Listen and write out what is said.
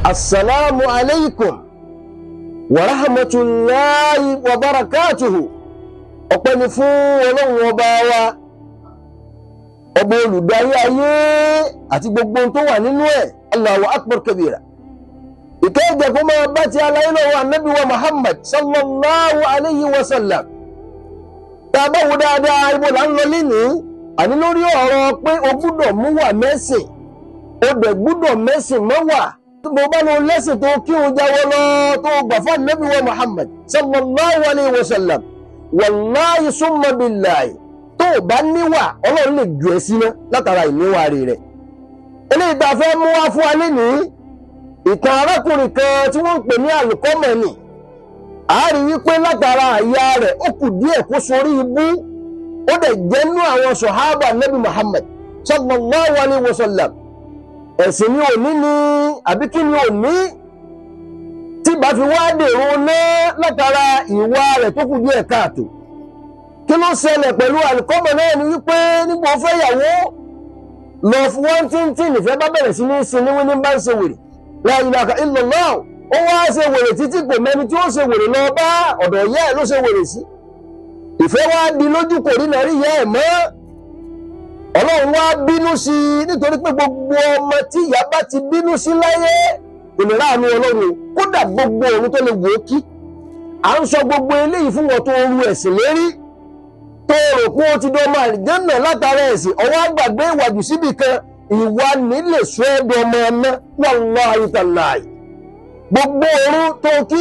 assalamu alaikum wa rahmatullahi wa barakatuhu. Ọpẹ́ ni fún Ọlọ́run ọba wa, ọba olùdarí ayé àti gbogbo tó wà nínú ẹ̀. Allahu akbar kabira. Ìkẹ́ ìjẹ́ kó máa bá ti aláyé lọ́wọ́ Ànábì wa Muhammad sallallahu alayhi wa sallam. Tá a bá wo dáadáa ibo là ń lọ lénìí, àní lórí ọ̀rọ̀ pé o gbúdọ̀ mú wà mẹ́sìn, o dẹ̀ gbúdọ̀ mẹ́sìn mọ́ wà. Bó bá lọ lẹ́sìn tó kí o jáwọ́ lọ tó gbà fún Ànábì wa Muhammad sallallahu alayhi wa sallam. Wallahi summa billahi, tó bá níwà Ọlọ́run lè jù ẹ́ síná látara ìníwà rẹ̀. Eléyìí tá a fẹ́ mú wá fún alẹ́ nìí, ìtàn arákùnrin kan tí wọ́n ń pè ní Alqama ni. A rí wípé látara àyà rẹ̀ ó kù díẹ̀ kó sorí ibú, ó dẹ̀ jẹ́nú àwọn sọ̀hábà Nabi Muhammad sallallahu alayhi wa sallam. Ẹ̀sìn ni òní ni àbí kí ni òní tí bá fi wá dèrò náà látara ìwà rẹ̀ tó kù díẹ̀ káàtó. Kí ló ṣẹlẹ̀ pẹ̀lú Alqama náà ni wípé nígbà ó fẹ́ yàwó lọ fún wọ́n tí nìfẹ́ bá bẹ̀rẹ̀ sí ní sin ní wíní bá ń ṣe wèrè. La ilaha illallah, ó wá ṣe wèrè títí kò mẹ́ni tí ó ṣe wèrè lọ bá ọ̀dọ̀ ìyá ẹ̀ ló ṣe wèrè sí. Ìfẹ́ wá di lójú kò rí nàrí ìyá ẹ̀ mọ́. Ọlọ́run wá bínú sí i nítorí pé gbogbo ọmọ tí ìyá bá ti bínú sí láyé ìnira àánú Ọlọ́run, kódà gbogbo òun tó lè wò ó kí. À ń sọ gbogbo eléyìí fún wọn tó ru ẹ̀sìn lérí, tó rò pé ó ti dọ́mọ àlìjẹ́nnà látara ẹ̀sìn, ọwọ́ àgbàgbé ìwàjù síbì kan, ìwà nílé sọ ẹ́dọ̀ ọmọ ẹ̀mẹ́ wallahi tallahi. Gbogbo òru tó kí